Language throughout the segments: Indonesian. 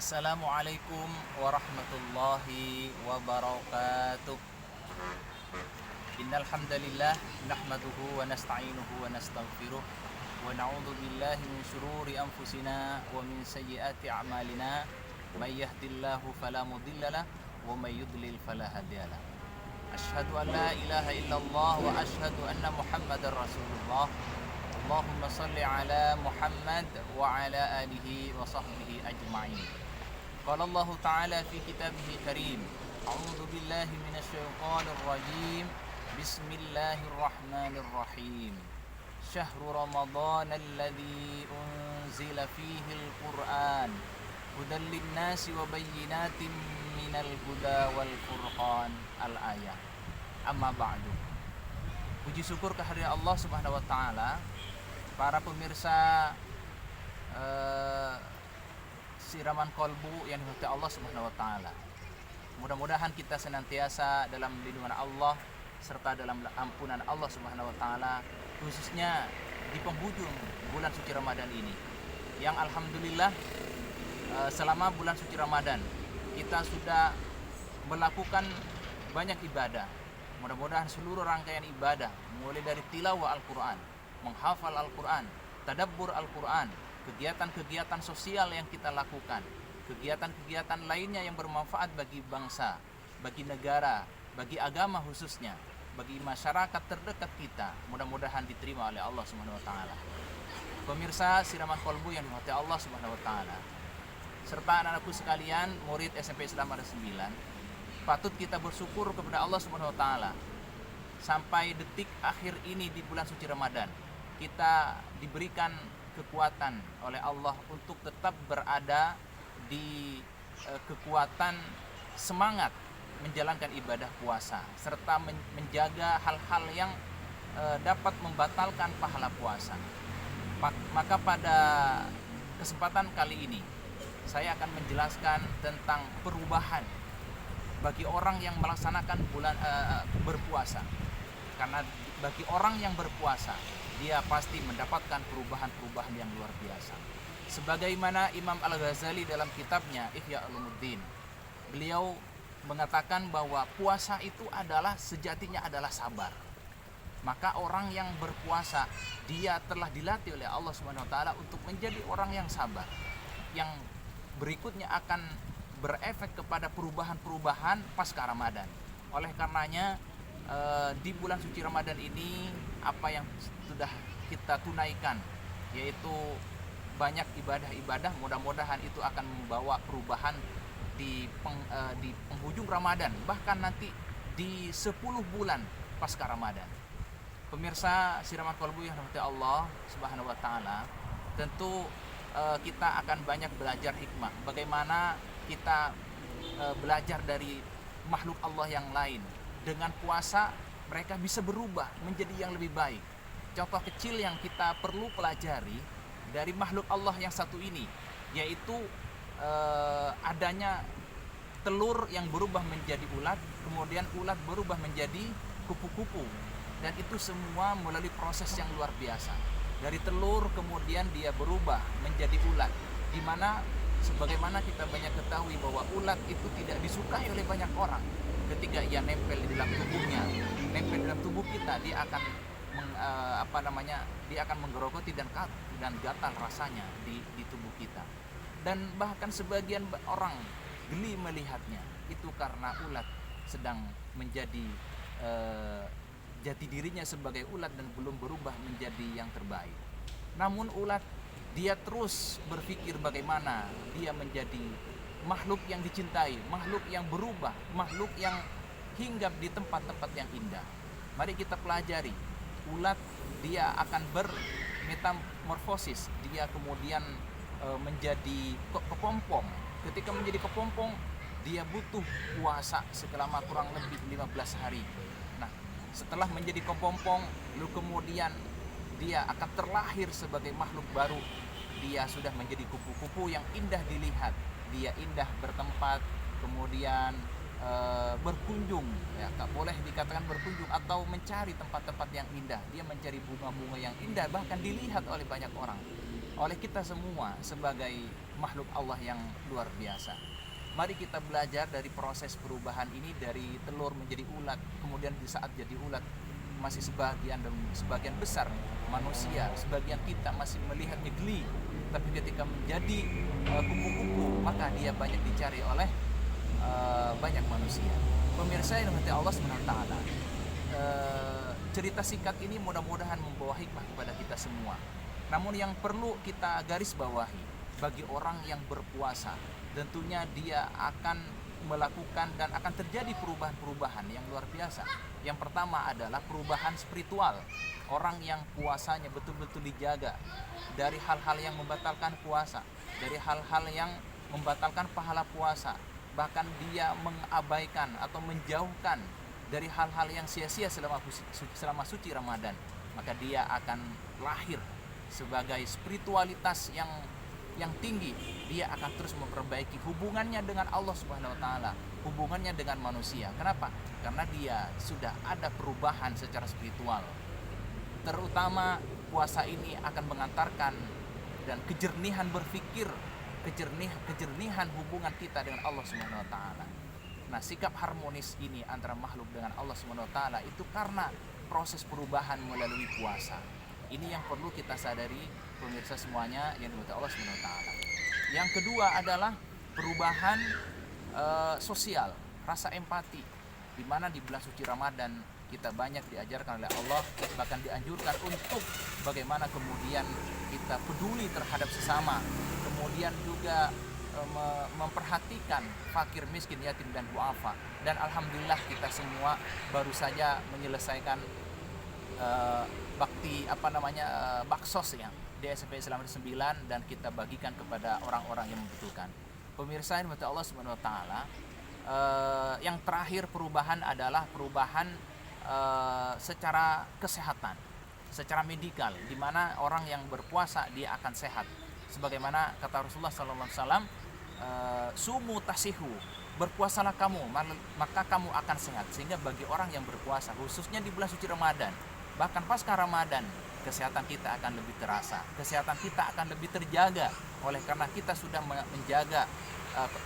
Assalamualaikum warahmatullahi wabarakatuh. Innal hamdalillah nahmaduhu wa nasta'inuhu wa nastaghfiruh wa na'udzu billahi min shururi anfusina wa min sayyiati a'malina. May yahdihillahu fala mudhillalah wa may yudlil fala hadiyalah. Asyhadu an la ilaha illallah wa asyhadu anna Muhammadar Rasulullah. Allahumma salli ala Muhammad wa ala alihi wa sahbihi ajma'in. Qala Allah Ta'ala fi kitabihil karim. A'udzu billahi minasyaitonir rajim. Bismillahirrahmanirrahim. Syahrul Ramadan alladzi unzila fihil Qur'an hudan lin-nasi wa bayyinatin minal huda wal furqan. Al-ayah. Amma ba'du. Puji syukur kehadirat Allah Subhanahu wa taala. Para pemirsa siraman kolbu yang dirahmati Allah Subhanahu wa taala. Mudah-mudahan kita senantiasa dalam lindungan Allah serta dalam ampunan Allah Subhanahu wa taala, khususnya di penghujung bulan suci Ramadan ini. Yang alhamdulillah selama bulan suci Ramadan kita sudah melakukan banyak ibadah. Mudah-mudahan seluruh rangkaian ibadah, mulai dari tilawah Al-Qur'an, menghafal Al-Quran, tadabbur Al-Quran, kegiatan-kegiatan sosial yang kita lakukan, kegiatan-kegiatan lainnya yang bermanfaat bagi bangsa, bagi negara, bagi agama khususnya, bagi masyarakat terdekat kita, mudah-mudahan diterima oleh Allah Subhanahu wa taala. Pemirsa siraman kolbu yang dirahmati Allah Subhanahu wa taala, serta anak-anakku sekalian, murid SMP Islam ada 9, patut kita bersyukur kepada Allah Subhanahu wa taala. Sampai detik akhir ini di bulan suci Ramadan, kita diberikan kekuatan oleh Allah untuk tetap berada di kekuatan semangat menjalankan ibadah puasa, serta menjaga hal-hal yang dapat membatalkan pahala puasa. Maka pada kesempatan kali ini saya akan menjelaskan tentang perubahan bagi orang yang melaksanakan bulan berpuasa. Karena bagi orang yang berpuasa, dia pasti mendapatkan perubahan-perubahan yang luar biasa. Sebagaimana Imam Al-Ghazali dalam kitabnya Ihya Ulumuddin, beliau mengatakan bahwa puasa itu adalah sejatinya adalah sabar. Maka orang yang berpuasa, dia telah dilatih oleh Allah Subhanahu wa taala untuk menjadi orang yang sabar, yang berikutnya akan berefek kepada perubahan-perubahan pasca Ramadan. Oleh karenanya di bulan suci Ramadan ini, apa yang sudah kita tunaikan, yaitu banyak ibadah-ibadah, mudah-mudahan itu akan membawa perubahan di penghujung Ramadan, bahkan nanti di 10 bulan pasca Ramadan. Pemirsa siraman kolbu yang dirahmati Allah Subhanahu wa taala, tentu kita akan banyak belajar hikmah, bagaimana kita belajar dari makhluk Allah yang lain. Dengan puasa mereka bisa berubah menjadi yang lebih baik. Contoh kecil yang kita perlu pelajari dari makhluk Allah yang satu ini, yaitu adanya telur yang berubah menjadi ulat, kemudian ulat berubah menjadi kupu-kupu, dan itu semua melalui proses yang luar biasa. Dari telur kemudian dia berubah menjadi ulat, di mana sebagaimana kita banyak ketahui bahwa ulat itu tidak disukai oleh banyak orang. Ketika ia nempel di dalam tubuhnya, nempel di dalam tubuh kita, dia akan dia akan menggerogoti dan gatal rasanya di tubuh kita. Dan bahkan sebagian orang geli melihatnya, itu karena ulat sedang menjadi jati dirinya sebagai ulat dan belum berubah menjadi yang terbaik. Namun ulat, dia terus berpikir bagaimana dia menjadi makhluk yang dicintai, makhluk yang berubah, makhluk yang hinggap di tempat-tempat yang indah. Mari kita pelajari. Ulat dia akan bermetamorfosis, dia kemudian menjadi kepompong. Ketika menjadi kepompong, dia butuh puasa selama kurang lebih 15 hari. Nah, setelah menjadi kepompong, lalu kemudian dia akan terlahir sebagai makhluk baru. Dia sudah menjadi kupu-kupu yang indah dilihat. Dia indah bertempat, kemudian berkunjung, ya, boleh dikatakan berkunjung atau mencari tempat-tempat yang indah. Dia mencari bunga-bunga yang indah, bahkan dilihat oleh banyak orang. Oleh kita semua sebagai makhluk Allah yang luar biasa. Mari kita belajar dari proses perubahan ini, dari telur menjadi ulat, kemudian di saat jadi ulat masih sebagian besar manusia, sebagian kita masih melihatnya geli, tapi ketika menjadi kupu-kupu maka dia banyak dicari oleh banyak manusia. Pemirsa yang dirahmati Allah SWT, cerita singkat ini mudah-mudahan membawa hikmah kepada kita semua. Namun yang perlu kita garis bawahi, bagi orang yang berpuasa, tentunya dia akan melakukan dan akan terjadi perubahan-perubahan yang luar biasa. Yang pertama adalah perubahan spiritual. Orang yang puasanya betul-betul dijaga dari hal-hal yang membatalkan puasa, dari hal-hal yang membatalkan pahala puasa, bahkan dia mengabaikan atau menjauhkan dari hal-hal yang sia-sia selama suci Ramadan, maka dia akan lahir sebagai spiritualitas yang tinggi. Dia akan terus memperbaiki hubungannya dengan Allah Subhanahu wa taala, hubungannya dengan manusia. Kenapa? Karena dia sudah ada perubahan secara spiritual. Terutama puasa ini akan mengantarkan dan kejernihan berpikir, kejernihan hubungan kita dengan Allah Subhanahu wa taala. Nah, sikap harmonis ini antara makhluk dengan Allah Subhanahu wa taala itu karena proses perubahan melalui puasa. Ini yang perlu kita sadari, pemirsa semuanya yang dirahmati Allah Subhanahu wa taala. Yang kedua adalah perubahan sosial, rasa empati, di mana di bulan suci Ramadan kita banyak diajarkan oleh Allah, bahkan dianjurkan untuk bagaimana kemudian kita peduli terhadap sesama, kemudian juga memperhatikan fakir, miskin, yatim dan duafa. Dan alhamdulillah kita semua baru saja menyelesaikan baksos ya di SMP Islam 9, dan kita bagikan kepada orang-orang yang membutuhkan. Pemirsa yang dirahmati Allah Subhanahu wa taala, yang terakhir perubahan adalah perubahan secara kesehatan, secara medikal, di mana orang yang berpuasa dia akan sehat. Sebagaimana kata Rasulullah sallallahu alaihi wasallam, sumu tasihu, berpuasalah kamu maka kamu akan sehat. Sehingga bagi orang yang berpuasa, khususnya di bulan suci Ramadan, bahkan pasca Ramadan, kesehatan kita akan lebih terasa, kesehatan kita akan lebih terjaga, oleh karena kita sudah menjaga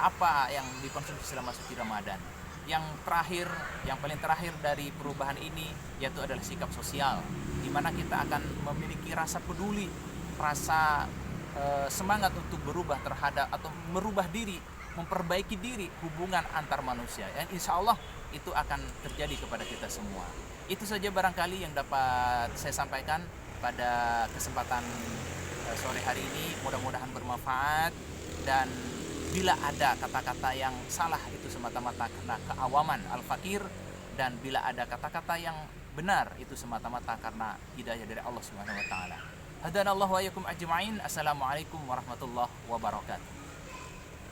apa yang dikonsumsi selama suci Ramadan. Yang terakhir, yang paling terakhir dari perubahan ini yaitu adalah sikap sosial, di mana kita akan memiliki rasa peduli, rasa semangat untuk berubah terhadap atau merubah diri, memperbaiki diri, hubungan antar manusia. Dan insya Allah itu akan terjadi kepada kita semua. Itu saja barangkali yang dapat saya sampaikan pada kesempatan sore hari ini. Mudah-mudahan bermanfaat, dan bila ada kata-kata yang salah itu semata-mata karena keawaman al-fakir, dan bila ada kata-kata yang benar itu semata-mata karena hidayah dari Allah Subhanahu wa taala. Hadanallahu wa iyyakum ajma'in. Assalamualaikum warahmatullahi wabarakatuh.